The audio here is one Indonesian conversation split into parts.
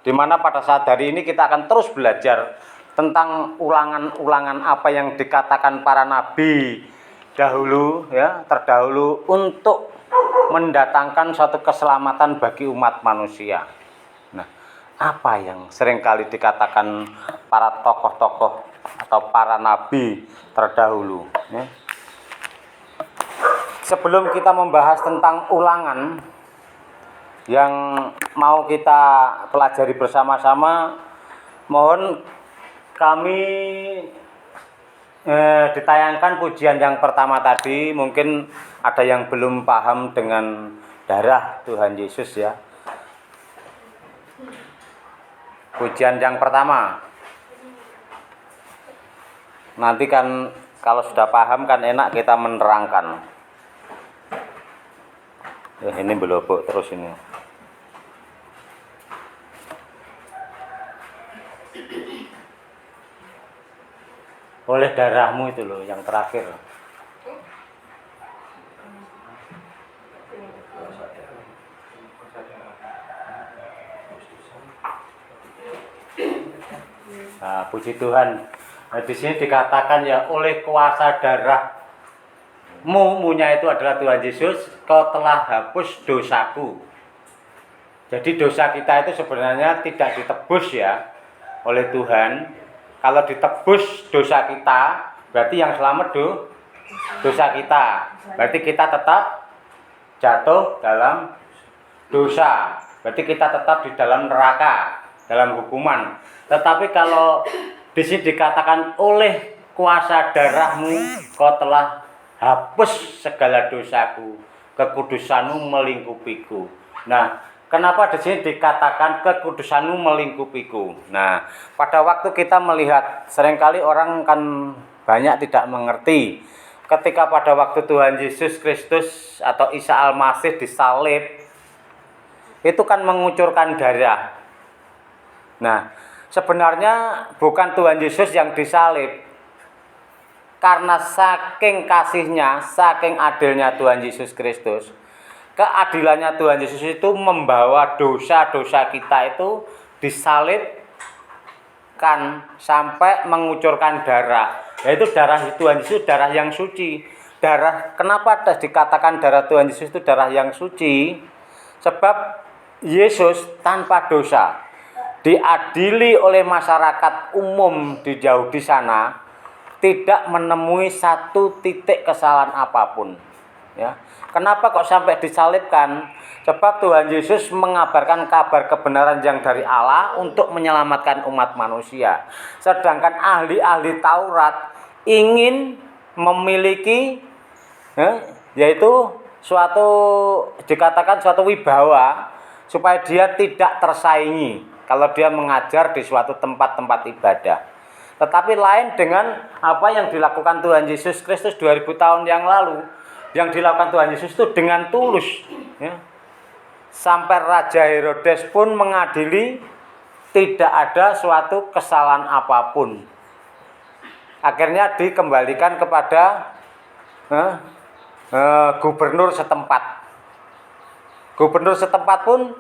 Di mana pada saat hari ini kita akan terus belajar tentang ulangan-ulangan apa yang dikatakan para nabi dahulu, ya, terdahulu untuk mendatangkan suatu keselamatan bagi umat manusia. Nah, apa yang seringkali dikatakan para tokoh-tokoh atau para nabi terdahulu, ya? Sebelum kita membahas tentang ulangan yang mau kita pelajari bersama-sama, mohon kami ditayangkan pujian yang pertama tadi. Mungkin ada yang belum paham dengan darah Tuhan Yesus, ya. Pujian yang pertama. Nanti kan kalau sudah paham kan enak kita menerangkan. Ini belobok terus ini. Oleh darahmu itu loh yang terakhir. Nah, puji Tuhan. Nah, di sini dikatakan ya oleh kuasa darah. Munya itu adalah Tuhan Yesus, kau telah hapus dosaku. Jadi dosa kita itu sebenarnya tidak ditebus ya oleh Tuhan. Kalau ditebus dosa kita, berarti yang selamat dosa kita. Berarti kita tetap jatuh dalam dosa. Berarti kita tetap di dalam neraka, dalam hukuman. Tetapi kalau di sini dikatakan oleh kuasa darahmu kau telah hapus segala dosaku, kekudusanmu melingkupiku. Nah, kenapa di sini dikatakan kekudusanmu melingkupiku? Nah, pada waktu kita melihat, seringkali orang kan banyak tidak mengerti. Ketika pada waktu Tuhan Yesus Kristus atau Isa Al-Masih disalib, itu kan mengucurkan darah. Nah, sebenarnya bukan Tuhan Yesus yang disalib. Karena saking kasihnya, saking adilnya Tuhan Yesus Kristus, keadilannya Tuhan Yesus itu membawa dosa-dosa kita itu disalibkan sampai mengucurkan darah. Yaitu darah Tuhan Yesus, darah yang suci. Darah, kenapa dikatakan darah Tuhan Yesus itu darah yang suci? Sebab Yesus tanpa dosa diadili oleh masyarakat umum di jauh di sana, tidak menemui satu titik kesalahan apapun, ya. Kenapa kok sampai disalibkan? Sebab Tuhan Yesus mengabarkan kabar kebenaran yang dari Allah untuk menyelamatkan umat manusia. Sedangkan ahli-ahli Taurat ingin memiliki, yaitu suatu, dikatakan suatu wibawa, supaya dia tidak tersaingi kalau dia mengajar di suatu tempat-tempat ibadah. Tetapi lain dengan apa yang dilakukan Tuhan Yesus Kristus 2000 tahun yang lalu. Yang dilakukan Tuhan Yesus itu dengan tulus, ya. Sampai Raja Herodes pun mengadili, tidak ada suatu kesalahan apapun. Akhirnya dikembalikan kepada gubernur setempat. Gubernur setempat pun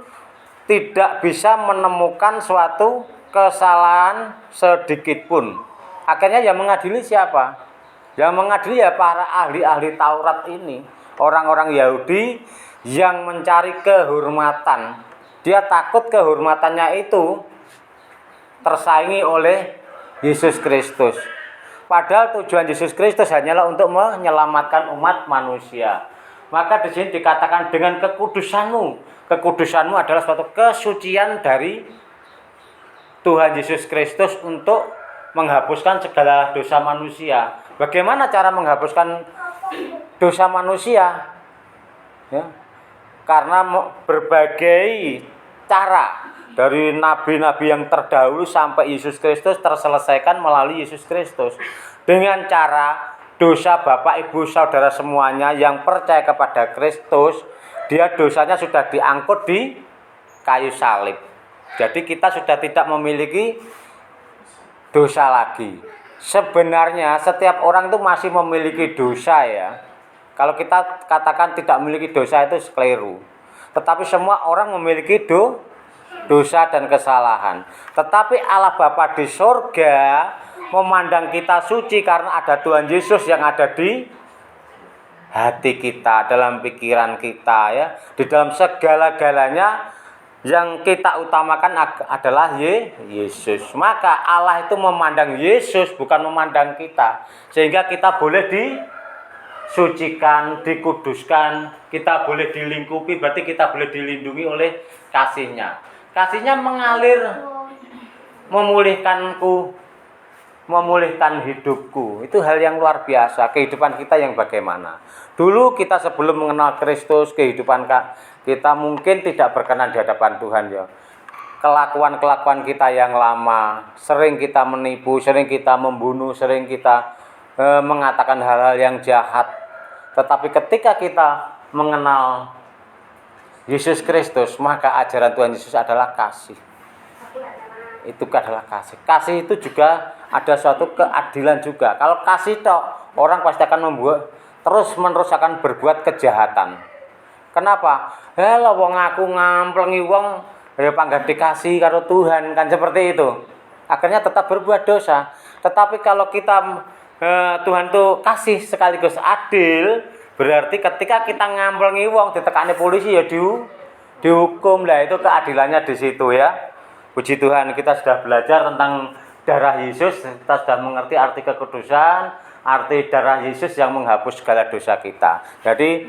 tidak bisa menemukan suatu kesalahan sedikit pun. Akhirnya yang mengadili siapa? Yang mengadili ya para ahli-ahli Taurat ini, orang-orang Yahudi yang mencari kehormatan. Dia takut kehormatannya itu tersaingi oleh Yesus Kristus. Padahal tujuan Yesus Kristus hanyalah untuk menyelamatkan umat manusia. Maka di sini dikatakan dengan kekudusanmu. Kekudusanmu adalah suatu kesucian dari Tuhan Yesus Kristus untuk menghapuskan segala dosa manusia. Bagaimana cara menghapuskan dosa manusia? Ya. Karena berbagai cara dari nabi-nabi yang terdahulu sampai Yesus Kristus terselesaikan melalui Yesus Kristus. Dengan cara dosa Bapak, Ibu, Saudara semuanya yang percaya kepada Kristus, dia dosanya sudah diangkut di kayu salib. Jadi kita sudah tidak memiliki dosa lagi. Sebenarnya setiap orang itu masih memiliki dosa, ya. Kalau kita katakan tidak memiliki dosa itu keliru. Tetapi semua orang memiliki dosa dan kesalahan. Tetapi Allah Bapa di surga memandang kita suci karena ada Tuhan Yesus yang ada di hati kita, dalam pikiran kita ya. Di dalam segala-galanya yang kita utamakan adalah Yesus. Maka Allah itu memandang Yesus, bukan memandang kita. Sehingga kita boleh disucikan, dikuduskan, kita boleh dilingkupi, berarti kita boleh dilindungi oleh kasih-Nya. Kasih-Nya mengalir, memulihkanku, memulihkan hidupku. Itu hal yang luar biasa. Kehidupan kita yang bagaimana? Dulu kita sebelum mengenal Kristus, kehidupan kita mungkin tidak berkenan di hadapan Tuhan ya. Kelakuan-kelakuan kita yang lama, sering kita menipu, sering kita membunuh, sering kita mengatakan hal-hal yang jahat. Tetapi ketika kita mengenal Yesus Kristus, maka ajaran Tuhan Yesus adalah kasih. Itu adalah kasih. Kasih itu juga ada suatu keadilan juga. Kalau kasih tok, orang pasti akan membuat terus-menerus akan berbuat kejahatan. Kenapa? Lah wong aku ngamplengi wong ya panggah dikasih karo Tuhan, kan seperti itu. Akhirnya tetap berbuat dosa. Tetapi kalau kita Tuhan tuh kasih sekaligus adil, berarti ketika kita ngamplengi wong ditekani polisi ya dihukum. Lah itu keadilannya di situ ya. Puji Tuhan, kita sudah belajar tentang darah Yesus, kita sudah mengerti arti kekudusan, arti darah Yesus yang menghapus segala dosa kita. Jadi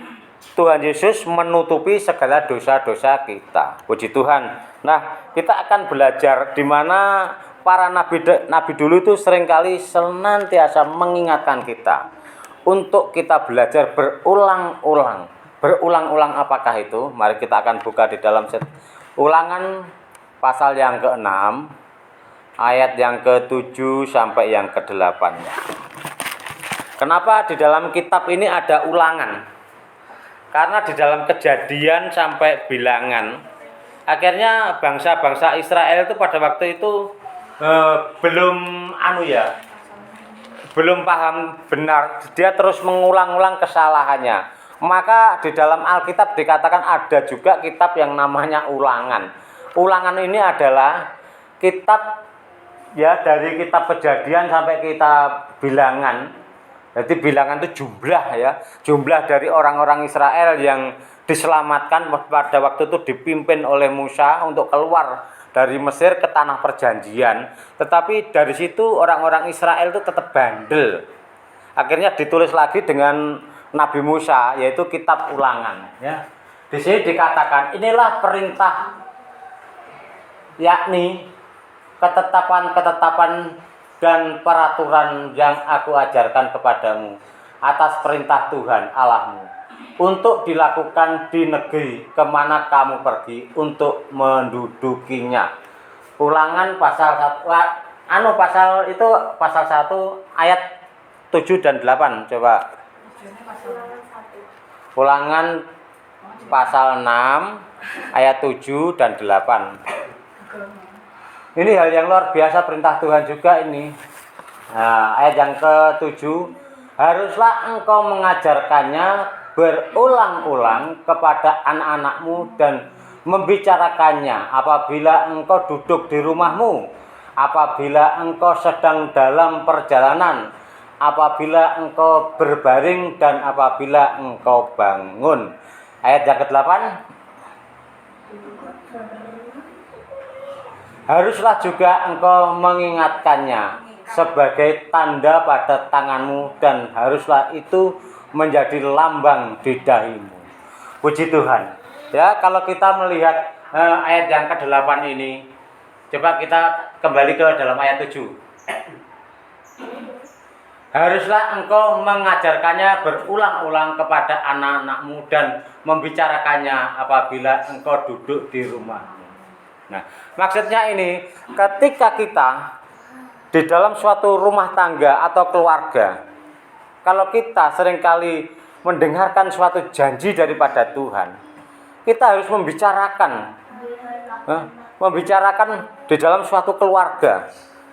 Tuhan Yesus menutupi segala dosa-dosa kita. Puji Tuhan. Nah, kita akan belajar di mana para nabi dulu itu seringkali senantiasa mengingatkan kita untuk kita belajar berulang-ulang. Berulang-ulang apakah itu? Mari kita akan buka di dalam Ulangan pasal yang ke-6, ayat yang ke-7 sampai yang ke-8. Kenapa di dalam kitab ini ada ulangan? Karena di dalam Kejadian sampai Bilangan, akhirnya bangsa-bangsa Israel itu pada waktu itu belum paham benar. Dia terus mengulang-ulang kesalahannya. Maka di dalam Alkitab dikatakan ada juga kitab yang namanya Ulangan. Ulangan ini adalah kitab ya dari kitab Kejadian sampai kitab Bilangan. Jadi Bilangan itu jumlah ya, jumlah dari orang-orang Israel yang diselamatkan pada waktu itu dipimpin oleh Musa untuk keluar dari Mesir ke tanah perjanjian. Tetapi dari situ orang-orang Israel itu tetap bandel. Akhirnya ditulis lagi dengan Nabi Musa, yaitu kitab Ulangan ya. Di sini dikatakan inilah perintah, yakni ketetapan-ketetapan dan peraturan yang aku ajarkan kepadamu atas perintah Tuhan Allahmu untuk dilakukan di negeri kemana kamu pergi untuk mendudukinya. Ulangan pasal 1 pasal 1 ayat 7 dan 8 coba. Ulangan pasal 6 ayat 7 dan 8. Ini hal yang luar biasa, perintah Tuhan juga ini. Nah, ayat yang ke-7, haruslah engkau mengajarkannya berulang-ulang kepada anak-anakmu dan membicarakannya apabila engkau duduk di rumahmu, apabila engkau sedang dalam perjalanan, apabila engkau berbaring dan apabila engkau bangun. Ayat yang ke-8, haruslah juga engkau mengingatkannya sebagai tanda pada tanganmu dan haruslah itu menjadi lambang di dahimu. Puji Tuhan. Ya, kalau kita melihat ayat yang ke-8 ini, coba kita kembali ke dalam ayat 7. Haruslah engkau mengajarkannya berulang-ulang kepada anak-anakmu dan membicarakannya apabila engkau duduk di rumahmu. Nah, maksudnya ini, ketika kita di dalam suatu rumah tangga atau keluarga, kalau kita seringkali mendengarkan suatu janji daripada Tuhan, kita harus membicarakan di dalam suatu keluarga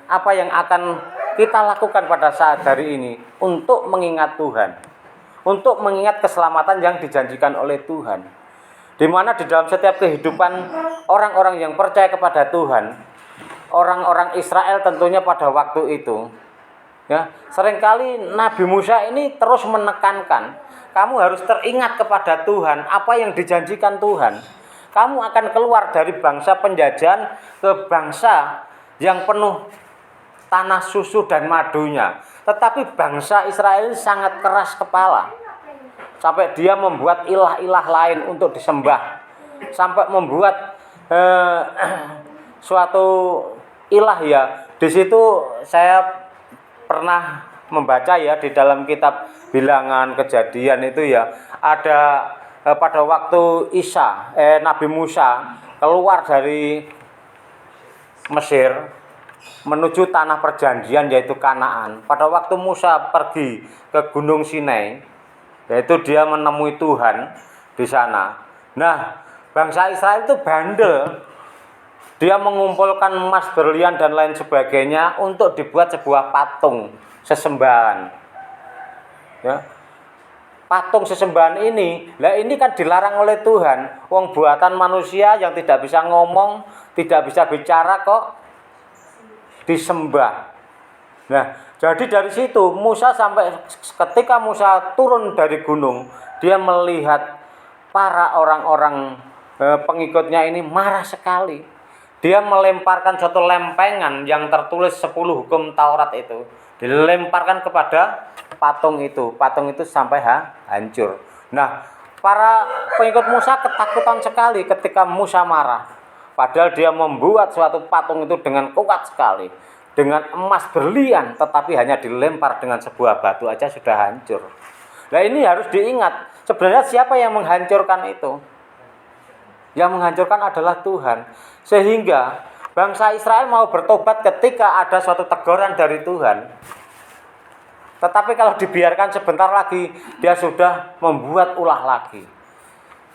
apa yang akan kita lakukan pada saat hari ini untuk mengingat Tuhan, untuk mengingat keselamatan yang dijanjikan oleh Tuhan. Di mana di dalam setiap kehidupan orang-orang yang percaya kepada Tuhan, orang-orang Israel tentunya pada waktu itu, ya, seringkali Nabi Musa ini terus menekankan, kamu harus teringat kepada Tuhan, apa yang dijanjikan Tuhan. Kamu akan keluar dari bangsa penjajahan ke bangsa yang penuh tanah susu dan madunya. Tetapi bangsa Israel ini sangat keras kepala. Sampai dia membuat ilah-ilah lain untuk disembah. Sampai membuat suatu ilah ya. Di situ saya pernah membaca ya di dalam kitab Bilangan Kejadian itu ya, ada pada waktu Nabi Musa keluar dari Mesir menuju tanah perjanjian yaitu Kanaan. Pada waktu Musa pergi ke Gunung Sinai, yaitu dia menemui Tuhan di sana. Nah, bangsa Israel itu bandel. Dia mengumpulkan emas, berlian dan lain sebagainya untuk dibuat sebuah patung sesembahan. Ya. Patung sesembahan ini kan dilarang oleh Tuhan. Wong buatan manusia yang tidak bisa ngomong, tidak bisa bicara kok disembah. Nah, jadi dari situ Musa sampai ketika Musa turun dari gunung, dia melihat para orang-orang pengikutnya ini marah sekali. Dia melemparkan suatu lempengan yang tertulis 10 hukum Taurat itu, dilemparkan kepada patung itu. Patung itu sampai hancur. Nah, para pengikut Musa ketakutan sekali ketika Musa marah. Padahal dia membuat suatu patung itu dengan kuat sekali, dengan emas berlian, tetapi hanya dilempar dengan sebuah batu aja sudah hancur. Nah, ini harus diingat, sebenarnya siapa yang menghancurkan itu? Yang menghancurkan adalah Tuhan. Sehingga bangsa Israel mau bertobat ketika ada suatu teguran dari Tuhan. Tetapi kalau dibiarkan sebentar lagi, dia sudah membuat ulah lagi.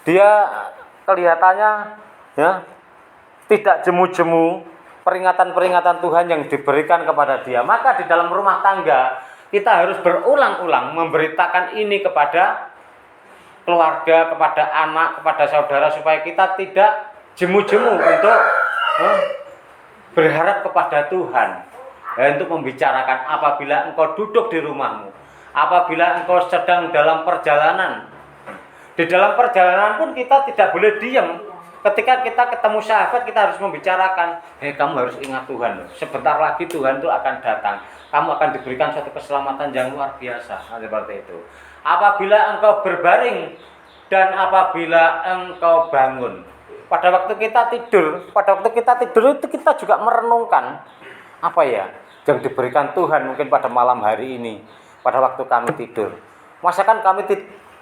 Dia kelihatannya ya tidak jemu-jemu peringatan-peringatan Tuhan yang diberikan kepada dia. Maka di dalam rumah tangga kita harus berulang-ulang memberitakan ini kepada keluarga, kepada anak, kepada saudara, supaya kita tidak jemu-jemu untuk berharap kepada Tuhan. Untuk membicarakan apabila engkau duduk di rumahmu, apabila engkau sedang dalam perjalanan. Di dalam perjalanan pun kita tidak boleh diam. Ketika kita ketemu sahabat, kita harus membicarakan, kamu harus ingat Tuhan. Sebentar lagi Tuhan itu akan datang. Kamu akan diberikan suatu keselamatan yang luar biasa. Seperti itu. Apabila engkau berbaring dan apabila engkau bangun. Pada waktu kita tidur itu kita juga merenungkan apa ya yang diberikan Tuhan mungkin pada malam hari ini, pada waktu kami tidur. Masakan kami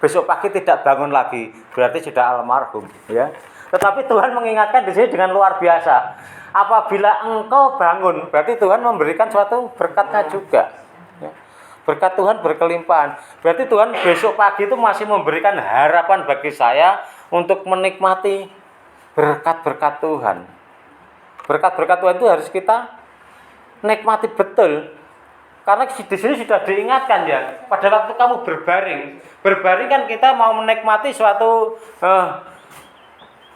besok pagi tidak bangun lagi, berarti sudah almarhum, ya. Tetapi Tuhan mengingatkan di sini dengan luar biasa. Apabila engkau bangun, berarti Tuhan memberikan suatu berkatnya juga. Ya. Berkat Tuhan berkelimpahan. Berarti Tuhan besok pagi itu masih memberikan harapan bagi saya untuk menikmati berkat-berkat Tuhan. Berkat-berkat Tuhan itu harus kita nikmati betul. Karena di sini sudah diingatkan ya, pada waktu kamu berbaring kan kita mau menikmati suatu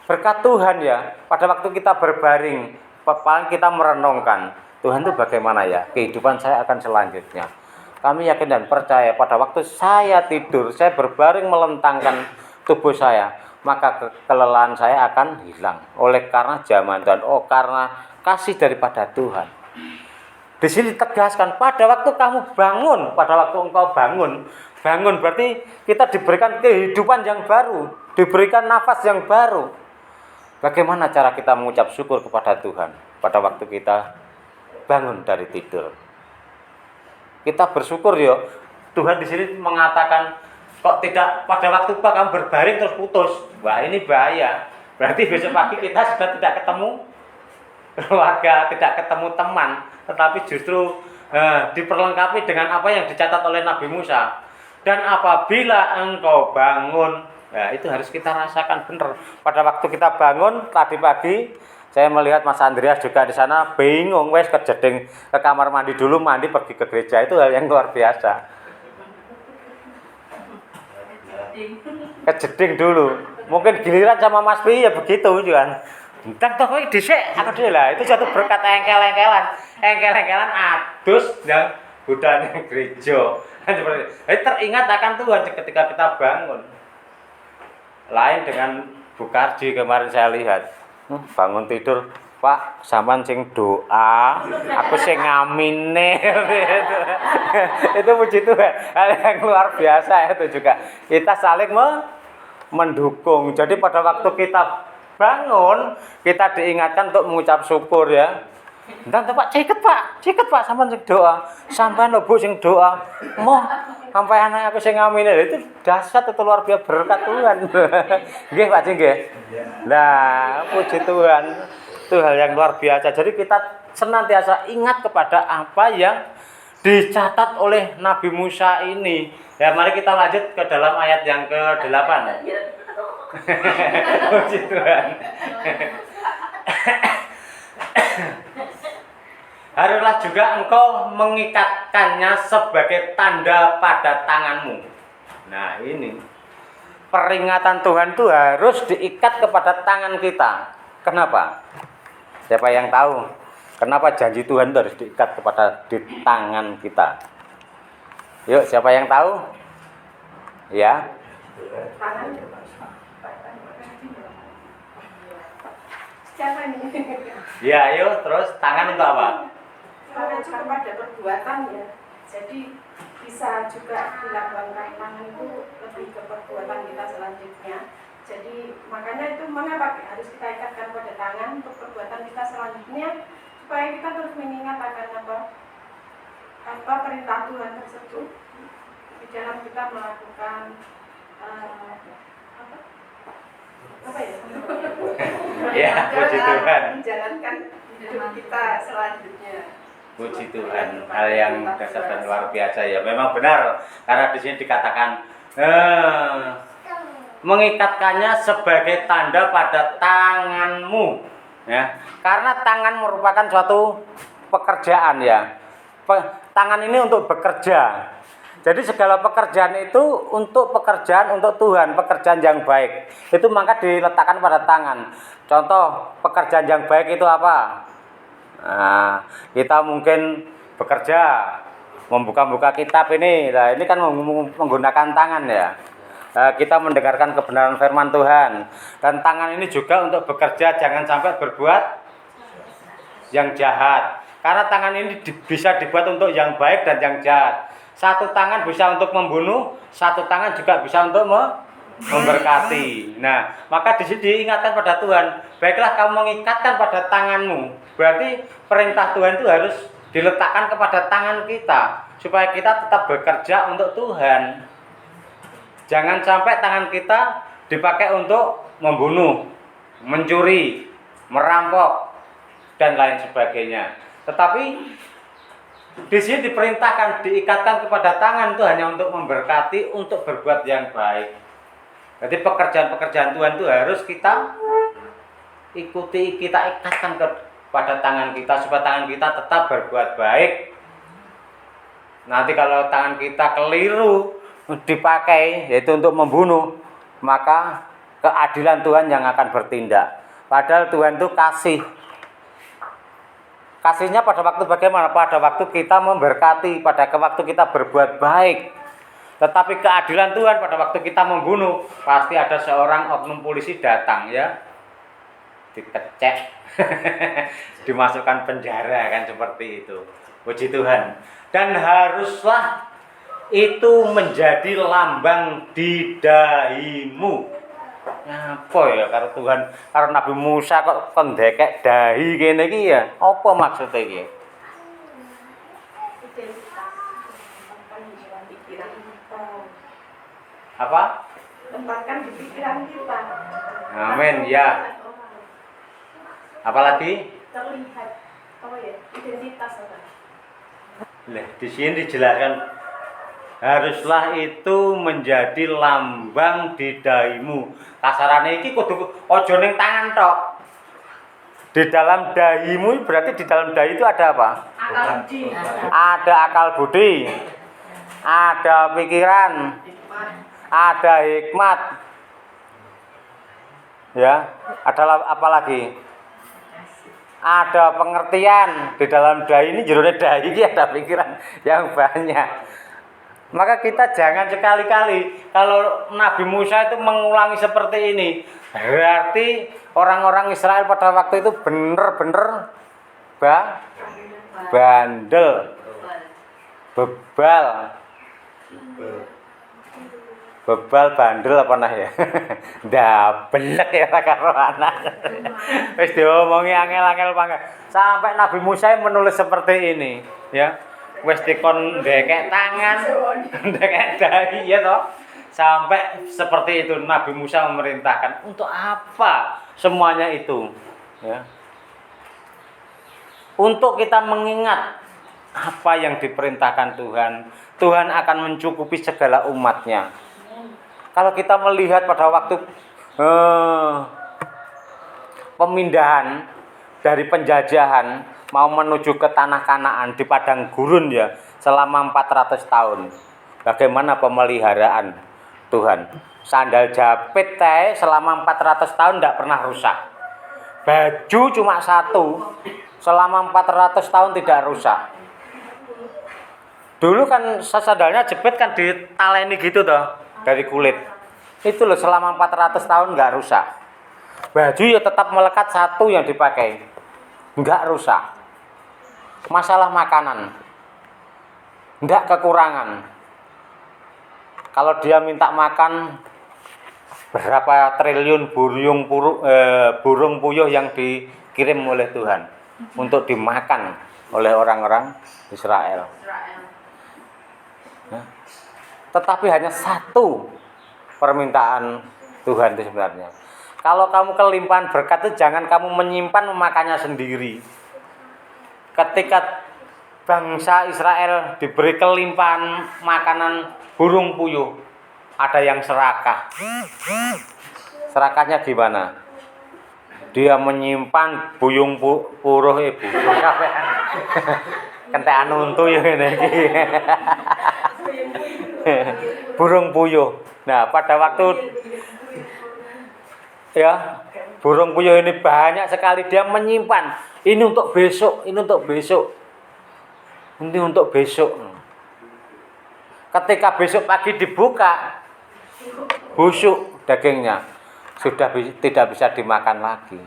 berkat Tuhan ya. Pada waktu kita berbaring, paling kita merenungkan, Tuhan itu bagaimana ya kehidupan saya akan selanjutnya. Kami yakin dan percaya pada waktu saya tidur, saya berbaring melentangkan tubuh saya, maka kelelahan saya akan hilang. Oleh karena zaman Tuhan, karena kasih daripada Tuhan. Di sini ditegaskan, pada waktu kamu bangun, pada waktu engkau bangun berarti kita diberikan kehidupan yang baru, diberikan nafas yang baru. Bagaimana cara kita mengucap syukur kepada Tuhan pada waktu kita bangun dari tidur? Kita bersyukur ya. Tuhan di sini mengatakan, kok tidak pada waktu kamu berbaring terus putus. Wah, ini bahaya. Berarti besok pagi kita sudah tidak ketemu keluarga, tidak ketemu teman, tetapi justru diperlengkapi dengan apa yang dicatat oleh Nabi Musa. Dan apabila engkau bangun, ya itu harus kita rasakan benar. Pada waktu kita bangun tadi pagi, saya melihat Mas Andreas juga di sana bingung, wes kejeding ke kamar mandi dulu, mandi pergi ke gereja. Itu hal yang luar biasa. Kejeding dulu. Mungkin giliran sama Mas Pi ya begitu juga. Entang toh kowe dhisik aku dhewe lah. Itu satu berkat engkel-engkelan adus yang budane gereja. Kan seperti itu. Teringat akan Tuhan ketika kita bangun. Lain dengan Bu Kardi kemarin saya lihat. Bangun tidur, Pak, sampean sing doa, aku sing ngamine. Itu puji Tuhan. Hal yang luar biasa itu juga. Kita saling mendukung. Jadi pada waktu kita bangun, kita diingatkan untuk mengucap syukur ya. Entah Pak, ciket Pak, sampean sing doa. Sampean lho Bu sing doa. Moh, sampai anak aku sing ngamine. Itu dahsyat, itu luar biasa berkat Tuhan. Nggih Pak nggih. Nah, puji Tuhan. Itu hal yang luar biasa. Jadi kita senantiasa ingat kepada apa yang dicatat oleh Nabi Musa ini. Ya, mari kita lanjut ke dalam ayat yang ke-8. Puji Tuhan. Haruslah juga engkau mengikatkannya sebagai tanda pada tanganmu. Nah, ini peringatan Tuhan itu harus diikat kepada tangan kita. Kenapa? Siapa yang tahu? Kenapa janji Tuhan itu harus diikat di tangan kita? Yuk, siapa yang tahu? Ya. Ya, ayo terus tangan untuk apa? Mengacu kepada perbuatan ya. Jadi bisa juga dilambangkan tangan itu lebih ke perbuatan kita selanjutnya. Jadi makanya itu mengapa harus kita ikatkan pada tangan untuk perbuatan kita selanjutnya supaya kita terus mengingat akan apa perintah Tuhan tersebut di dalam kita melakukan apa ya? Ya, puji Tuhan. Menjalankan hidup kita selanjutnya. Puji Tuhan. Hal yang dasar dan luar biasa ya. Memang benar karena di sini dikatakan mengikatkannya sebagai tanda pada tanganmu. Ya, karena tangan merupakan suatu pekerjaan ya. Tangan ini untuk bekerja. Jadi segala pekerjaan itu untuk pekerjaan untuk Tuhan, pekerjaan yang baik. Itu maka diletakkan pada tangan. Contoh pekerjaan yang baik itu apa? Nah, kita mungkin bekerja, membuka-buka kitab ini. Nah, ini kan menggunakan tangan ya. Kita mendengarkan kebenaran firman Tuhan. Dan tangan ini juga untuk bekerja, jangan sampai berbuat yang jahat. Karena tangan ini bisa dibuat untuk yang baik dan yang jahat. Satu tangan bisa untuk membunuh, satu tangan juga bisa untuk memberkati. Nah, maka di sini diingatkan pada Tuhan, baiklah kamu mengikatkan pada tanganmu. Berarti perintah Tuhan itu harus diletakkan kepada tangan kita supaya kita tetap bekerja untuk Tuhan. Jangan sampai tangan kita dipakai untuk membunuh, mencuri, merampok dan lain sebagainya. Tetapi di sini diperintahkan diikatkan kepada tangan itu hanya untuk memberkati, untuk berbuat yang baik. Jadi pekerjaan-pekerjaan Tuhan itu harus kita ikuti, kita ikatkan kepada tangan kita supaya tangan kita tetap berbuat baik. Nanti kalau tangan kita keliru dipakai yaitu untuk membunuh, maka keadilan Tuhan yang akan bertindak. Padahal Tuhan itu kasih. Kasihnya pada waktu bagaimana? Pada waktu kita memberkati, pada waktu kita berbuat baik. Tetapi keadilan Tuhan pada waktu kita membunuh, pasti ada seorang oknum polisi datang ya, dikecek, dimasukkan penjara kan seperti itu. Puji Tuhan. Dan haruslah itu menjadi lambang di dahimu. Apa ya karo Tuhan, karo Nabi Musa kok ndekek dahi kene iki ya? Apa maksudnya iki? Apa? Tempatkan di pikiran kita. Amin ya. Apalagi? Terlihat apa ya? Identitas apa? Lah, di sini dijelaskan haruslah itu menjadi lambang di dahimu. Kasarane iki kudu aja ning tangan tok. Di dalam dahimu berarti di dalam dahi itu ada apa? Akal budi. Ada akal budi. Ada pikiran. Ada hikmat. Ya, adalah apa lagi? Ada pengertian di dalam dai ini, jerone dai ini ada pikiran yang banyak. Maka kita jangan sekali-kali kalau Nabi Musa itu mengulangi seperti ini, berarti orang-orang Israel pada waktu itu bener-bener bandel, bebal bandel apa nah ya. Ndablek ya karo anak. Wis diomongi angel-angel banget. Sampai Nabi Musa menulis seperti ini, ya. Wis dikon ndekek tangan, ndekek dahi ya toh. Sampai seperti itu Nabi Musa memerintahkan untuk apa semuanya itu, ya. Untuk kita mengingat apa yang diperintahkan Tuhan. Tuhan akan mencukupi segala umatnya. Kalau kita melihat pada waktu pemindahan dari penjajahan mau menuju ke tanah Kanaan di padang gurun ya selama 400 tahun. Bagaimana pemeliharaan Tuhan? Sandal jepit selama 400 tahun tidak pernah rusak. Baju cuma satu selama 400 tahun tidak rusak. Dulu kan sandalnya jepit kan ditaleni gitu toh. Dari kulit itu loh selama 400 tahun nggak rusak. Baju ya tetap melekat satu yang dipakai, nggak rusak. Masalah makanan nggak kekurangan. Kalau dia minta makan berapa triliun burung puyuh yang dikirim oleh Tuhan untuk dimakan oleh orang-orang Israel. Tetapi hanya satu permintaan Tuhan itu sebenarnya. Kalau kamu kelimpahan berkat itu jangan kamu menyimpan memakannya sendiri. Ketika bangsa Israel diberi kelimpahan makanan burung puyuh, ada yang serakah. Serakahnya gimana? Dia menyimpan buyung puruh ibu. Kentekan untu ya ngene iki. Burung puyuh. Nah, pada waktu ya burung puyuh ini banyak sekali dia menyimpan. Ini untuk besok, ini untuk besok. Ini untuk besok. Ketika besok pagi dibuka, busuk dagingnya. Sudah tidak bisa dimakan lagi.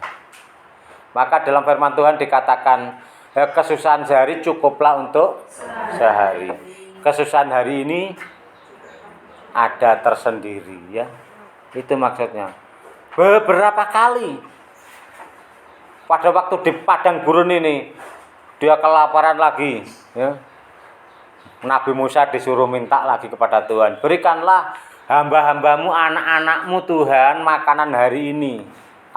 Maka dalam firman Tuhan dikatakan, kesusahan sehari cukuplah untuk sehari. Kesusahan hari ini ada tersendiri ya. Itu maksudnya. Beberapa kali pada waktu di padang gurun ini dia kelaparan lagi ya. Nabi Musa disuruh minta lagi kepada Tuhan, berikanlah hamba-hambamu, anak-anakmu Tuhan makanan hari ini.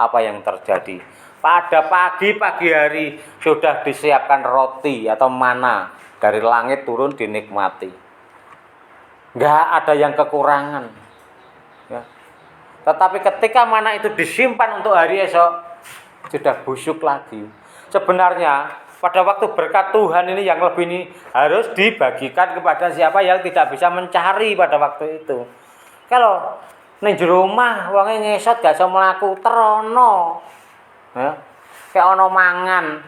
Apa yang terjadi? Pada pagi hari sudah disiapkan roti atau mana dari langit turun dinikmati. Enggak ada yang kekurangan. Ya. Tetapi ketika mana itu disimpan untuk hari esok, sudah busuk lagi. Sebenarnya pada waktu berkat Tuhan ini yang lebih ini harus dibagikan kepada siapa yang tidak bisa mencari pada waktu itu. Kalau ning jero omah wonge ngesot gak iso mlaku terono. Ya. Kayak ono mangan.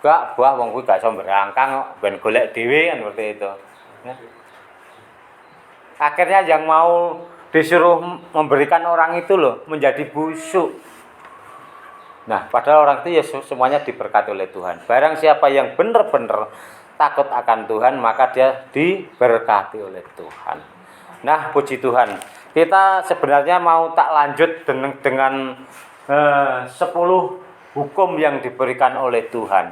Gak buah wong kuwi gak iso berangkang ben golek dhewe kan seperti itu. Ya. Akhirnya yang mau disuruh memberikan orang itu loh menjadi busuk. Nah, padahal orang itu ya semuanya diberkati oleh Tuhan. Barang siapa yang benar-benar takut akan Tuhan, maka dia diberkati oleh Tuhan. Nah, puji Tuhan. Kita sebenarnya mau tak lanjut dengan 10 hukum yang diberikan oleh Tuhan.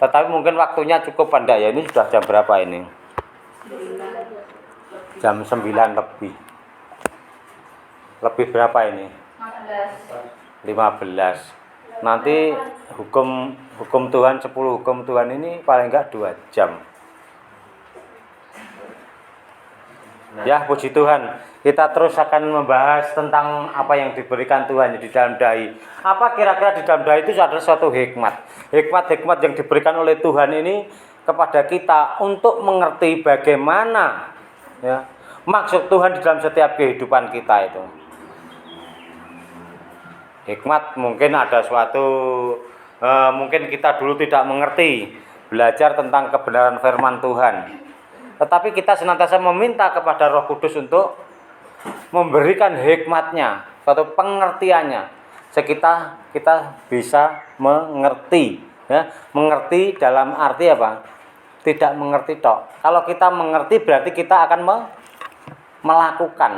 Tetapi mungkin waktunya cukup pada ya. Ini sudah jam berapa ini? Jam 9 lebih. Lebih berapa ini? 15. Nanti hukum Tuhan, 10 hukum Tuhan ini paling enggak 2 jam. Ya, puji Tuhan. Kita terus akan membahas tentang apa yang diberikan Tuhan di dalam dai. Apa kira-kira di dalam dai itu adalah suatu hikmat. Hikmat-hikmat yang diberikan oleh Tuhan ini kepada kita untuk mengerti bagaimana ya, maksud Tuhan di dalam setiap kehidupan kita itu. Hikmat mungkin ada suatu mungkin kita dulu tidak mengerti belajar tentang kebenaran firman Tuhan. Tetapi kita senantiasa meminta kepada Roh Kudus untuk memberikan hikmatnya, suatu pengertiannya. Kita bisa mengerti, ya. Mengerti dalam arti apa? Tidak mengerti tok. Kalau kita mengerti berarti kita akan melakukan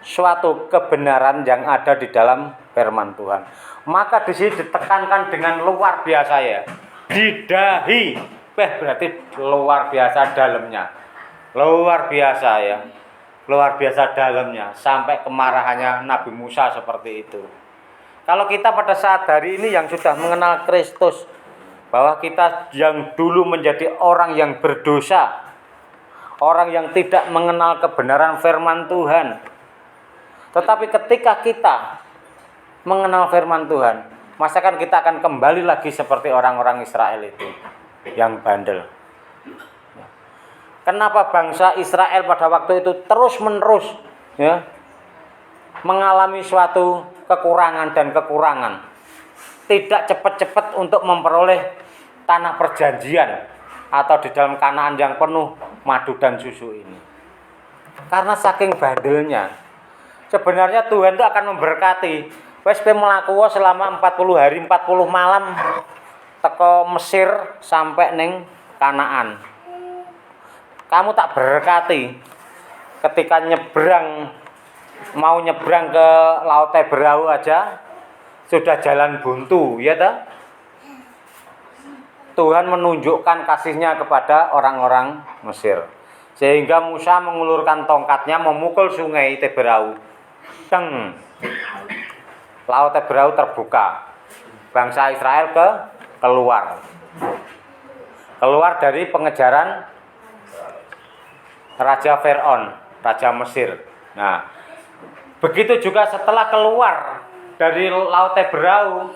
suatu kebenaran yang ada di dalam firman Tuhan. Maka di sini ditekankan dengan luar biasa ya. Didahi, berarti luar biasa dalamnya. Luar biasa ya. Luar biasa dalamnya sampai kemarahannya Nabi Musa seperti itu. Kalau kita pada saat hari ini yang sudah mengenal Kristus, bahwa kita yang dulu menjadi orang yang berdosa, orang yang tidak mengenal kebenaran firman Tuhan. Tetapi ketika kita mengenal firman Tuhan, masakan kita akan kembali lagi seperti orang-orang Israel itu yang bandel. Kenapa bangsa Israel pada waktu itu terus-menerus ya, mengalami suatu kekurangan dan kekurangan, tidak cepat-cepat untuk memperoleh tanah perjanjian atau di dalam Kanaan yang penuh madu dan susu ini? Karena saking bandelnya. Sebenarnya Tuhan itu akan memberkati. Wes pe mlaku selama 40 hari 40 malam teko Mesir sampai ning Kanaan. Kamu tak berkati ketika mau nyebrang ke Laut Teberau aja sudah jalan buntu, ya toh? Tuhan menunjukkan kasih-Nya kepada orang-orang Mesir. Sehingga Musa mengulurkan tongkatnya memukul sungai Teberau. Deng. Laut Teberau terbuka. Bangsa Israel keluar dari pengejaran Raja Firaun, Raja Mesir. Nah, begitu juga setelah keluar dari Laut Teberau,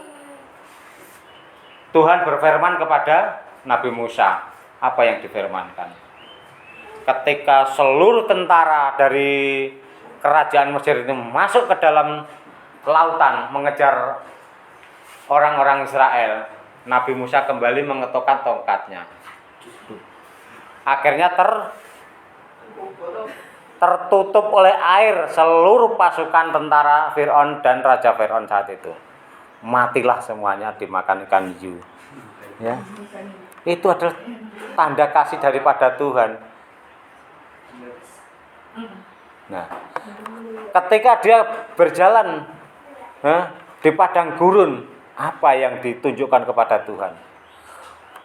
Tuhan berfirman kepada Nabi Musa. Apa yang difirmankan? Ketika seluruh tentara dari kerajaan Mesir itu masuk ke dalam lautan mengejar orang-orang Israel, Nabi Musa kembali mengetokkan tongkatnya. Akhirnya tertutup oleh air seluruh pasukan tentara Firaun dan Raja Firaun saat itu. Matilah semuanya dimakan ikan hiu. Ya. Itu adalah tanda kasih daripada Tuhan. Nah, ketika dia berjalan di padang gurun, apa yang ditunjukkan kepada Tuhan?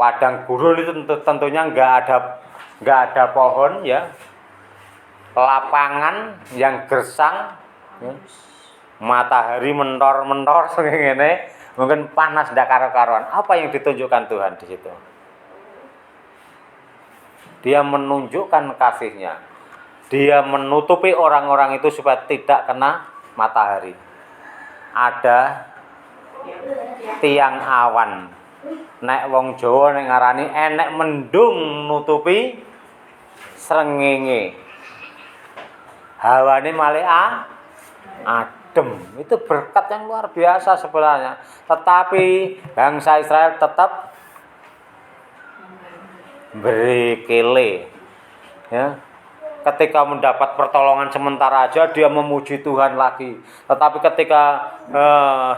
Padang gurun itu tentunya nggak ada pohon, ya. Lapangan yang gersang, ya. Matahari mentor ngene, mungkin panas ndak karo-karuan. Apa yang ditunjukkan Tuhan di situ? Dia menunjukkan kasih-Nya. Dia menutupi orang-orang itu supaya tidak kena matahari. Ada tiang awan. Nek wong Jawa nek ngarani enek mendung nutupi srengenge. Hawane malih adem. Itu berkat yang luar biasa sebenarnya. Tetapi bangsa Israel tetap berkele. Ya. Ketika mendapat pertolongan sementara aja dia memuji Tuhan lagi. Tetapi ketika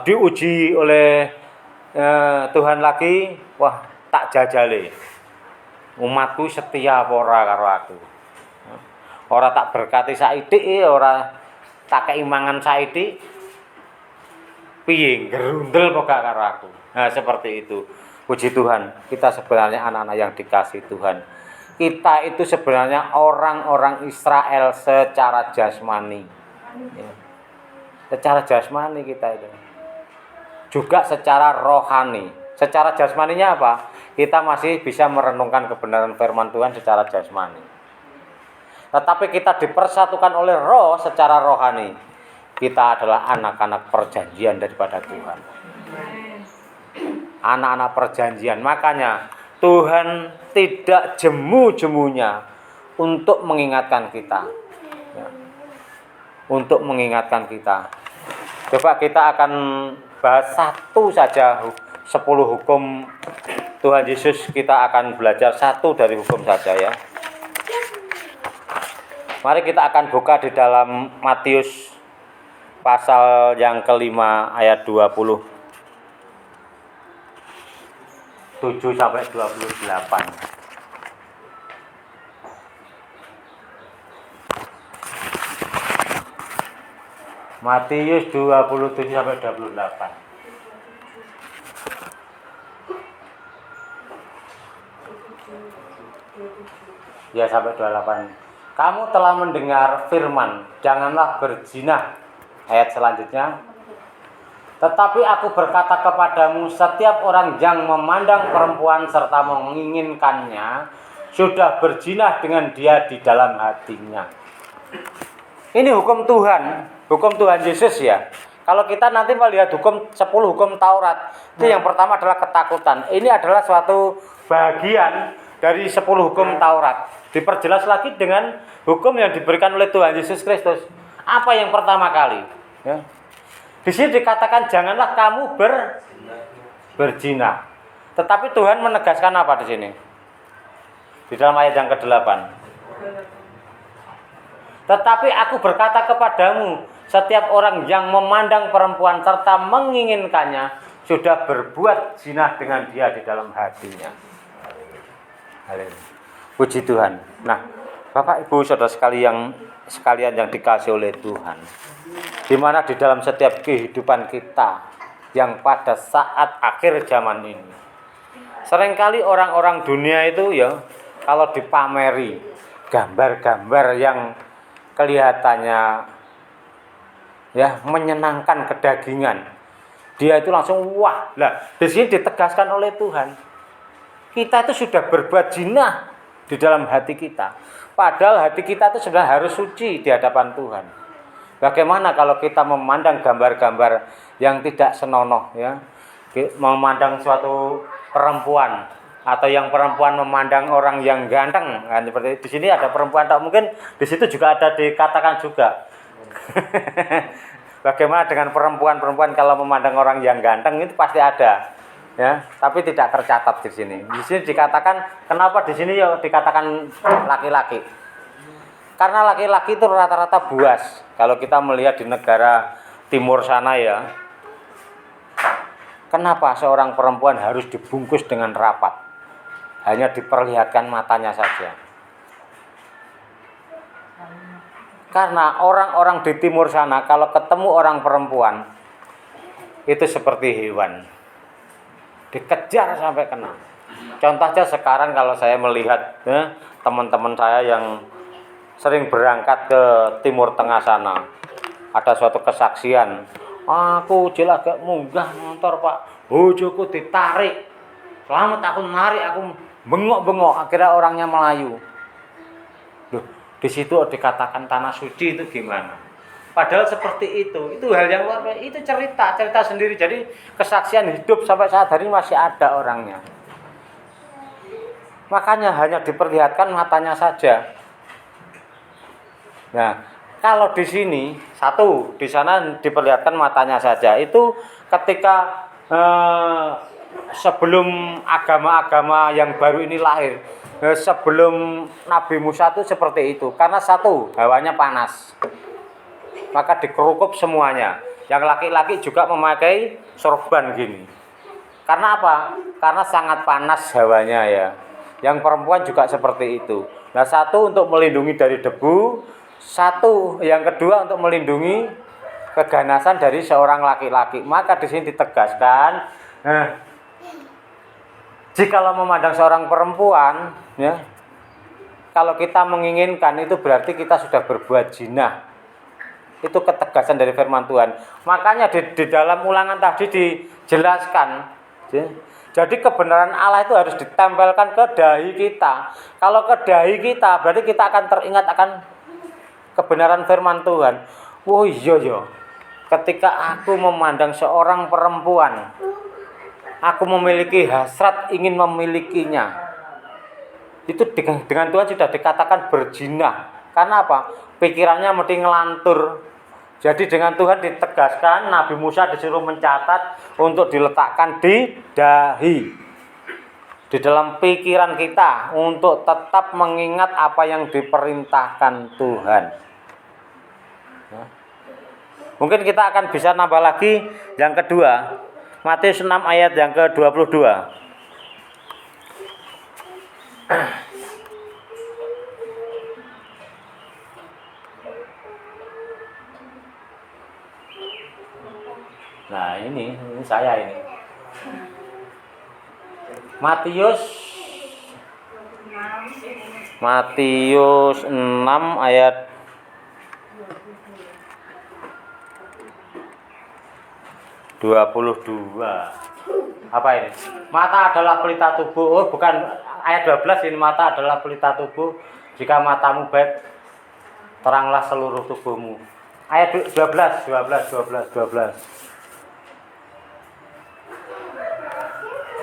diuji oleh Tuhan lagi, wah tak jajale. Umatku setia apa ora karo aku. Ora tak berkati saithik, ora tak keimangan saithik. Piye gerundel kok gak karo aku. Nah, seperti itu. Puji Tuhan, kita sebenarnya anak-anak yang dikasihi Tuhan. Kita itu sebenarnya orang-orang Israel secara jasmani. Ya. Secara jasmani kita itu. Juga secara rohani. Secara jasmaninya apa? Kita masih bisa merenungkan kebenaran firman Tuhan secara jasmani. Tetapi kita dipersatukan oleh roh secara rohani. Kita adalah anak-anak perjanjian daripada Tuhan. Anak-anak perjanjian. Makanya Tuhan tidak jemu-jemunya untuk mengingatkan kita. Ya. untuk mengingatkan kita. Coba kita akan bahas satu saja 10 hukum Tuhan Yesus. Kita akan belajar satu dari hukum saja ya. Mari kita akan buka di dalam Matius pasal yang kelima ayat 27 sampai 28. Matius 27 sampai 28. Ya sampai 28. Kamu telah mendengar firman, janganlah berzina. Ayat selanjutnya. Tetapi aku berkata kepadamu, setiap orang yang memandang perempuan serta menginginkannya sudah berzina dengan dia di dalam hatinya. Ini hukum Tuhan Yesus ya. Kalau kita nanti melihat 10 hukum Taurat, itu yang pertama adalah ketakutan. Ini adalah suatu bagian dari 10 hukum Taurat. Diperjelas lagi dengan hukum yang diberikan oleh Tuhan Yesus Kristus. Apa yang pertama kali? Ya. Di sini dikatakan janganlah kamu berzina. Tetapi Tuhan menegaskan apa di sini? Di dalam ayat yang ke-8. Tetapi aku berkata kepadamu, setiap orang yang memandang perempuan serta menginginkannya sudah berbuat zina dengan dia di dalam hatinya. Haleluya. Puji Tuhan. Nah, Bapak Ibu Saudara sekalian yang dikasihi oleh Tuhan, di mana di dalam setiap kehidupan kita yang pada saat akhir zaman ini, seringkali orang-orang dunia itu ya, kalau dipameri gambar-gambar yang kelihatannya ya menyenangkan kedagingan, dia itu langsung wah. Lah, di sini ditegaskan oleh Tuhan, kita itu sudah berbuat zina di dalam hati kita. Padahal hati kita itu sebenarnya harus suci di hadapan Tuhan. Bagaimana kalau kita memandang gambar-gambar yang tidak senonoh ya, memandang suatu perempuan atau yang perempuan memandang orang yang ganteng kan, seperti di sini ada perempuan, tak mungkin di situ juga ada dikatakan juga. Bagaimana dengan perempuan kalau memandang orang yang ganteng, itu pasti ada ya, tapi tidak tercatat di sini. Di sini dikatakan, kenapa di sini ya dikatakan laki-laki? Karena laki-laki itu rata-rata buas. Kalau kita melihat di negara timur sana ya, kenapa seorang perempuan harus dibungkus dengan rapat? Hanya diperlihatkan matanya saja. Karena orang-orang di timur sana kalau ketemu orang perempuan itu seperti hewan, dikejar sampai kena. Contohnya sekarang kalau saya melihat teman-teman saya yang sering berangkat ke Timur Tengah sana, ada suatu kesaksian, aku jelas gak munggah motor pak, bojoku ditarik, selamat aku narik, aku bengok-bengok, akhirnya orangnya Melayu. Loh, di situ dikatakan tanah suci itu gimana? Padahal seperti itu hal yang luar biasa, itu cerita sendiri. Jadi kesaksian hidup sampai saat hari masih ada orangnya. Makanya hanya diperlihatkan matanya saja. Nah, kalau di sini di sana diperlihatkan matanya saja. Itu ketika sebelum agama-agama yang baru ini lahir, sebelum Nabi Musa itu seperti itu. Karena hawanya panas, maka dikerukup semuanya. Yang laki-laki juga memakai sorban gini. Karena apa? Karena sangat panas hawanya ya. Yang perempuan juga seperti itu. Nah, satu untuk melindungi dari debu, yang kedua untuk melindungi keganasan dari seorang laki-laki. Maka di sini ditegaskan, jikalau memandang seorang perempuan, ya, kalau kita menginginkan itu berarti kita sudah berbuat zina. Itu ketegasan dari firman Tuhan. Makanya di dalam ulangan tadi dijelaskan, ya, jadi kebenaran Allah itu harus ditempelkan ke dahi kita. Kalau ke dahi kita, berarti kita akan teringat akan kebenaran firman Tuhan. Oh iya, ketika aku memandang seorang perempuan, aku memiliki hasrat ingin memilikinya. Itu dengan Tuhan sudah dikatakan berzina. Karena apa? Pikirannya mesti ngelantur Jadi dengan Tuhan ditegaskan, Nabi Musa disuruh mencatat untuk diletakkan di dahi, di dalam pikiran kita untuk tetap mengingat apa yang diperintahkan Tuhan. Ya. Mungkin kita akan bisa nambah lagi yang kedua, Matius 6 ayat yang ke-22. Nah ini saya ini. Matius 6 ayat 22. Apa ini? Mata adalah pelita tubuh. Oh, bukan ayat 12 ini, mata adalah pelita tubuh. Jika matamu baik, teranglah seluruh tubuhmu. Ayat 12.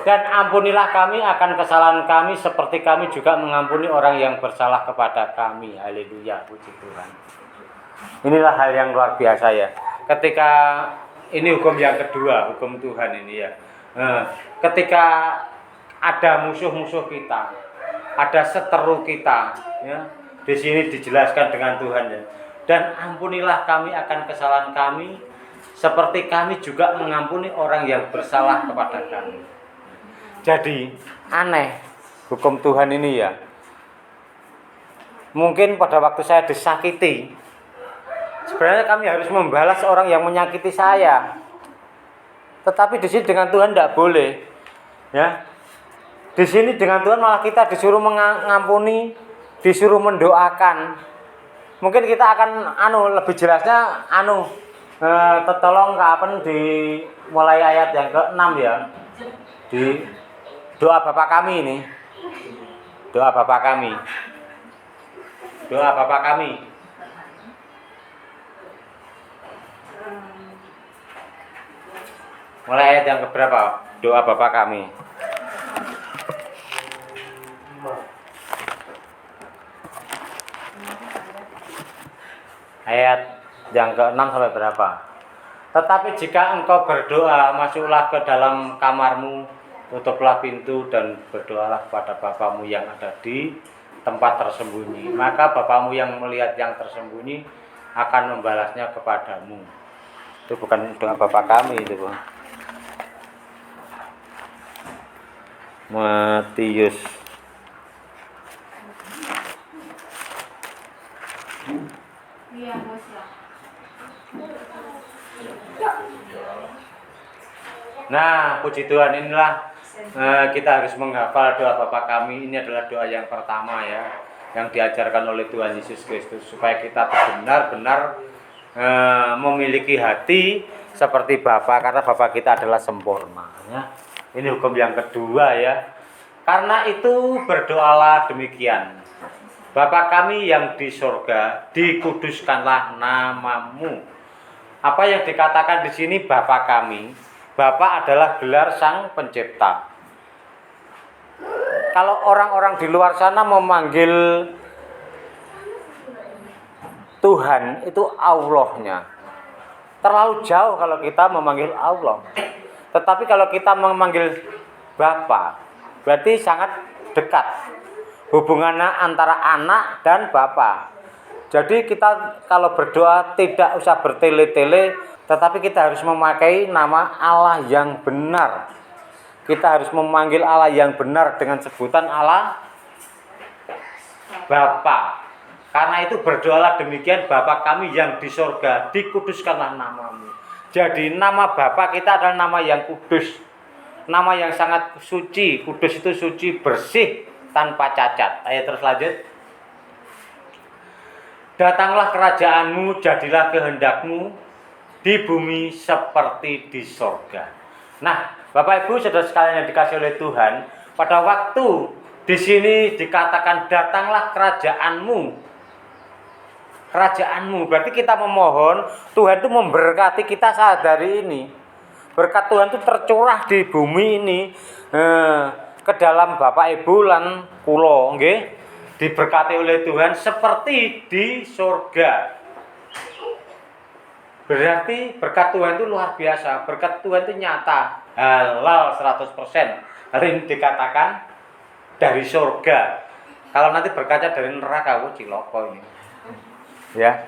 Dan ampunilah kami akan kesalahan kami seperti kami juga mengampuni orang yang bersalah kepada kami. Haleluya, puji Tuhan. Inilah hal yang luar biasa ya. Ketika ini hukum yang kedua, hukum Tuhan ini ya. Ketika ada musuh-musuh kita, ada seteru kita, ya. Di sini dijelaskan dengan Tuhan ya. Dan ampunilah kami akan kesalahan kami seperti kami juga mengampuni orang yang bersalah kepada kami. Jadi aneh hukum Tuhan ini ya. Mungkin pada waktu saya disakiti, sebenarnya kami harus membalas orang yang menyakiti saya. Tetapi di sini dengan Tuhan tidak boleh. Ya. Di sini dengan Tuhan malah kita disuruh mengampuni, disuruh mendoakan. Mungkin kita akan lebih jelasnya tolong kapan di mulai ayat yang ke-6 ya. Di doa Bapa kami ini. Doa Bapa kami. Doa Bapa kami. Mulai ayat yang keberapa? Doa Bapa kami. Ayat yang ke-6 sampai berapa? Tetapi jika engkau berdoa, masuklah ke dalam kamarmu, tutuplah pintu dan berdoalah kepada Bapamu yang ada di tempat tersembunyi. Maka Bapamu yang melihat yang tersembunyi akan membalasnya kepadamu. Itu bukan doa Bapa kami itu, Bang. Matius Nah, puji Tuhan, inilah kita harus menghafal doa Bapa kami. Ini adalah doa yang pertama ya, yang diajarkan oleh Tuhan Yesus Kristus supaya kita benar-benar memiliki hati seperti Bapa, karena Bapa kita adalah sempurna ya. Ini hukum yang kedua ya. Karena itu berdoalah demikian. Bapa kami yang di sorga, dikuduskanlah namamu. Apa yang dikatakan di sini Bapa kami? Bapa adalah gelar Sang Pencipta. Kalau orang-orang di luar sana memanggil Tuhan itu Allahnya. Terlalu jauh kalau kita memanggil Allah. Tetapi kalau kita memanggil Bapa, berarti sangat dekat. Hubungannya antara anak dan Bapa. Jadi kita kalau berdoa tidak usah bertele-tele, tetapi kita harus memakai nama Allah yang benar. Kita harus memanggil Allah yang benar dengan sebutan Allah Bapa. Karena itu berdoalah demikian, Bapa kami yang di sorga, dikuduskanlah namamu. Jadi nama Bapa kita adalah nama yang kudus. Nama yang sangat suci. Kudus itu suci, bersih, tanpa cacat. Ayat terus lanjut. Datanglah kerajaanmu, jadilah kehendakmu di bumi seperti di sorga. Nah, Bapak Ibu saudara sekalian yang dikasih oleh Tuhan, pada waktu di sini dikatakan datanglah kerajaanmu. Kerajaanmu berarti kita memohon Tuhan itu memberkati kita saat hari ini. Berkat Tuhan itu tercurah di bumi ini ke dalam Bapak Ibu lan kula nggih. Diberkati oleh Tuhan seperti di surga. Berarti berkat Tuhan itu luar biasa. Berkat Tuhan itu nyata, halal 100%. Hari ini dikatakan dari surga. Kalau nanti berkaca dari neraka, ciloko ini. Ya.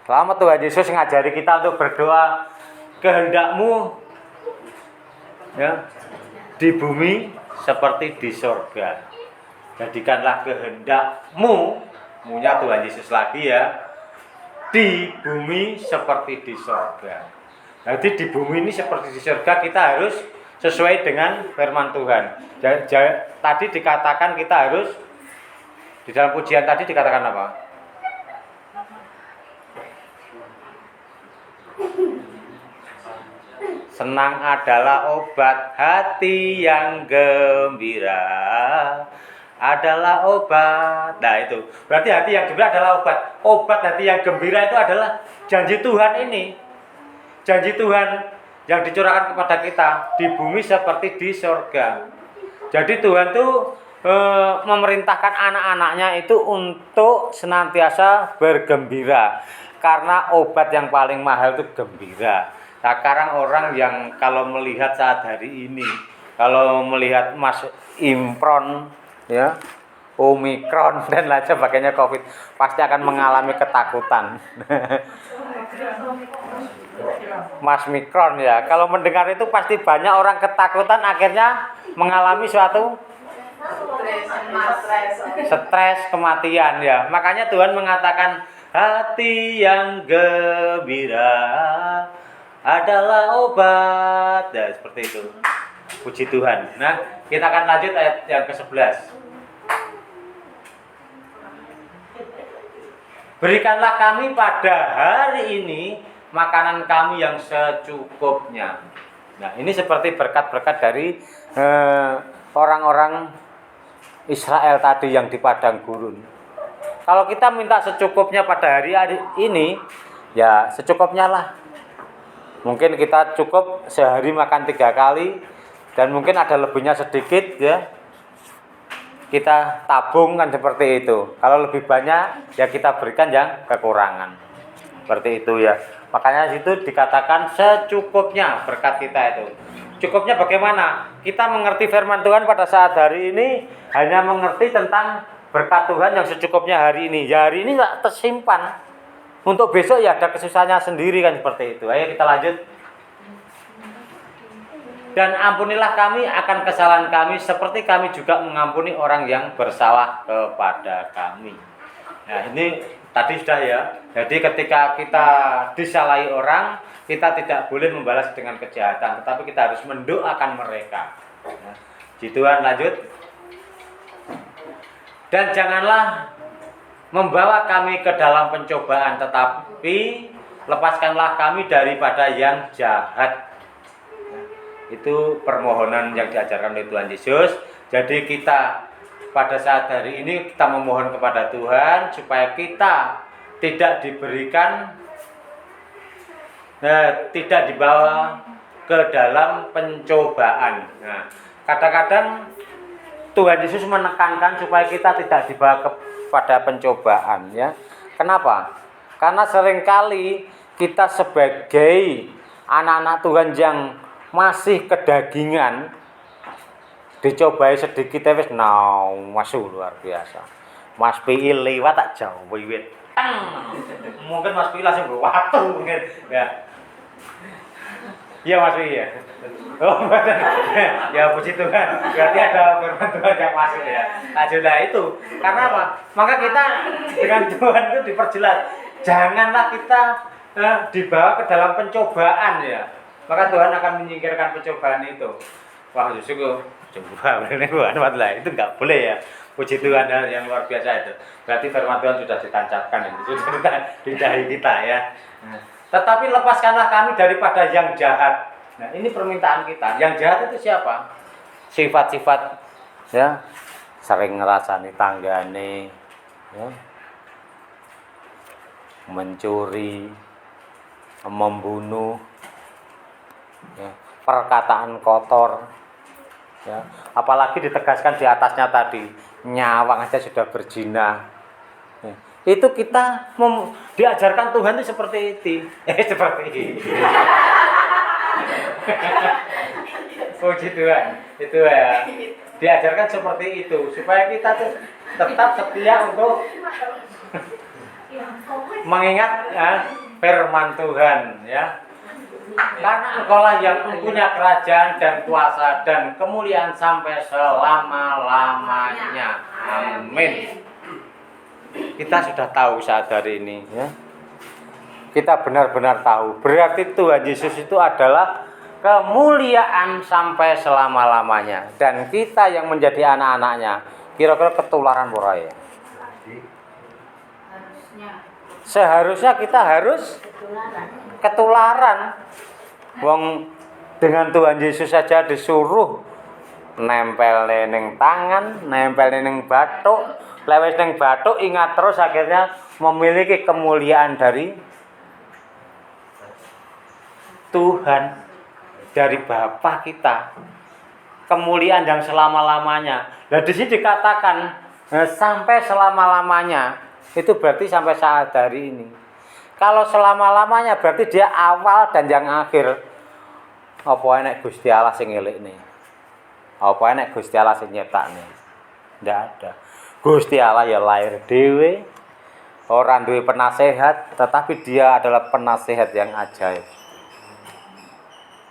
Selamat Tuhan Yesus ngajari kita untuk berdoa, kehendakmu ya di bumi seperti di surga. Jadikanlah kehendakmu, munya Tuhan Yesus lagi ya, di bumi seperti di surga. Jadi di bumi ini seperti di surga, kita harus sesuai dengan firman Tuhan. Tadi dikatakan kita harus, di dalam pujian tadi dikatakan apa? Senang adalah obat hati yang gembira, adalah obat. Nah itu, berarti hati yang gembira adalah obat. Obat hati yang gembira itu adalah janji Tuhan ini. Janji Tuhan yang dicurahkan kepada kita di bumi seperti di surga. Jadi Tuhan tuh memerintahkan anak-anaknya itu untuk senantiasa bergembira. Karena obat yang paling mahal itu gembira. Nah, sekarang orang yang kalau melihat saat hari ini, kalau melihat Mas Impron, ya, Omikron dan lain sebagainya COVID, pasti akan mengalami ketakutan. Mas Mikron ya, kalau mendengar itu pasti banyak orang ketakutan, akhirnya mengalami suatu stres, kematian ya. Makanya Tuhan mengatakan hati yang gembira adalah obat. Ya, seperti itu. Puji Tuhan. Nah, kita akan lanjut ayat yang ke-11. Berikanlah kami pada hari ini makanan kami yang secukupnya. Nah, ini seperti berkat-berkat dari orang-orang Israel tadi yang di padang gurun. Kalau kita minta secukupnya pada hari ini, ya secukupnya lah. Mungkin kita cukup sehari makan 3 kali, dan mungkin ada lebihnya sedikit ya. Kita tabung kan seperti itu. Kalau lebih banyak ya kita berikan yang kekurangan. Seperti itu ya. Makanya situ dikatakan secukupnya berkat kita itu. Cukupnya bagaimana? Kita mengerti firman Tuhan pada saat hari ini hanya mengerti tentang berkat Tuhan yang secukupnya hari ini. Ya hari ini tak tersimpan. Untuk besok ya ada kesusahannya sendiri kan seperti itu. Ayo kita lanjut. Dan ampunilah kami akan kesalahan kami seperti kami juga mengampuni orang yang bersalah kepada kami. Nah ini tadi sudah ya. Jadi ketika kita disalahi orang, kita tidak boleh membalas dengan kejahatan, tetapi kita harus mendoakan mereka. Nah, Tuhan lanjut. Dan janganlah membawa kami ke dalam pencobaan, tetapi lepaskanlah kami daripada yang jahat. Itu permohonan yang diajarkan oleh Tuhan Yesus. Jadi kita pada saat hari ini kita memohon kepada Tuhan supaya kita tidak diberikan, tidak dibawa ke dalam pencobaan. Nah, kadang-kadang Tuhan Yesus menekankan supaya kita tidak dibawa kepada pencobaan ya. Kenapa? Karena seringkali kita sebagai anak-anak Tuhan yang masih kedagingan, dicobai sedikit wis masuk luar biasa. Mas Pi lewat tak jauh wiwit. Mungkin Mas Pi langsung berwatu mungkin ya. Iya Mas Pi ya. Oh, ya puji Tuhan. Berarti ada firman Tuhan yang masuk ya. Nah, sudah itu. Karena apa? Maka kita dengan Tuhan itu diperjelas. Janganlah kita dibawa ke dalam pencobaan ya. Maka Tuhan akan menyingkirkan pencobaan itu. Wah, justru coba ini Tuhan lah. Itu enggak boleh ya. Puji Tuhan yang luar biasa itu. Berarti firman Tuhan sudah ditancapkan itu. Sudah di dahi kita ya. Tetapi lepaskanlah kami daripada yang jahat. Nah, ini permintaan kita. Yang jahat itu siapa? Sifat-sifat ya, sering ngerasani tanggane ya. Mencuri, membunuh ya, perkataan kotor ya. Apalagi ditegaskan di atasnya tadi, nyawang aja sudah berzina ya. Itu kita diajarkan Tuhan itu seperti itu. Seperti ini. Puji Tuhan. Itu ya. Diajarkan seperti itu supaya kita tuh tetap setia untuk mengingat firman Tuhan ya. Karena Engkaulah yang punya kerajaan dan kuasa dan kemuliaan sampai selama-lamanya. Amin. Kita sudah tahu saat hari ini ya. Kita benar-benar tahu. Berarti Tuhan Yesus itu adalah kemuliaan sampai selama-lamanya. Dan kita yang menjadi anak-anaknya, kira-kira ketularan ora ya? Seharusnya kita harus ketularan. Wong dengan Tuhan Yesus saja disuruh nempel ning tangan, nempel ning bathuk, lewes ning bathuk ingat terus akhirnya memiliki kemuliaan dari Tuhan, dari Bapa kita. Kemuliaan yang selama-lamanya. Nah di sini dikatakan sampai selama-lamanya. Itu berarti sampai saat hari ini. Kalau selama-lamanya berarti dia awal dan yang akhir. Apa enek Gusti Allah sing ngelikne? Apa enek Gusti Allah sing nyetakne? Ndak ada. Gusti Allah ya lahir dhewe, ora duwe penasehat, tetapi dia adalah penasehat yang ajaib.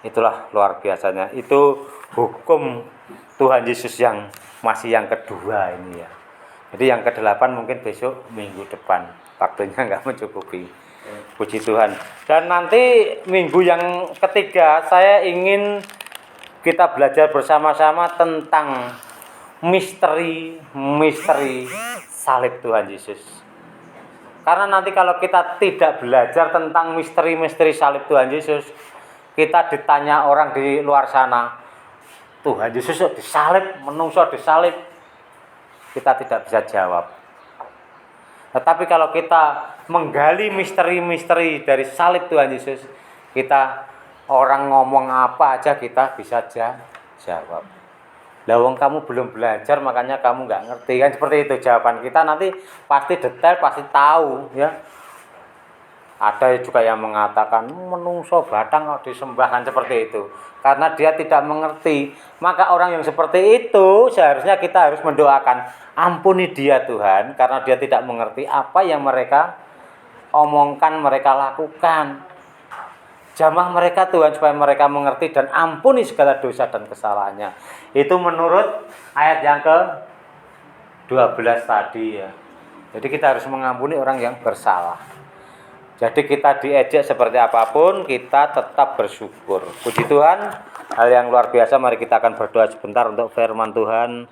Itulah luar biasanya. Itu hukum Tuhan Yesus yang masih yang kedua ini ya. Jadi yang ke-8 mungkin besok minggu depan. Waktunya enggak mencukupi. Puji Tuhan. Dan nanti minggu yang ketiga saya ingin kita belajar bersama-sama tentang misteri salib Tuhan Yesus. Karena nanti kalau kita tidak belajar tentang misteri salib Tuhan Yesus, kita ditanya orang di luar sana, Tuhan Yesus disalib, menungso disalib, kita tidak bisa jawab. Tetapi kalau kita menggali misteri dari salib Tuhan Yesus, kita orang ngomong apa aja kita bisa jawab. Lah wong kamu belum belajar makanya kamu nggak ngerti kan, seperti itu jawaban kita. Nanti pasti detail, pasti tahu ya. Ada juga yang mengatakan menungso batang kok disembahkan, seperti itu. Karena dia tidak mengerti. Maka orang yang seperti itu seharusnya kita harus mendoakan, ampuni dia Tuhan, karena dia tidak mengerti apa yang mereka omongkan, mereka lakukan. Jamah mereka Tuhan supaya mereka mengerti dan ampuni segala dosa dan kesalahannya. Itu menurut ayat yang ke-12 tadi ya. Jadi kita harus mengampuni orang yang bersalah. Jadi kita diejek seperti apapun, kita tetap bersyukur. Puji Tuhan, hal yang luar biasa. Mari kita akan berdoa sebentar untuk firman Tuhan.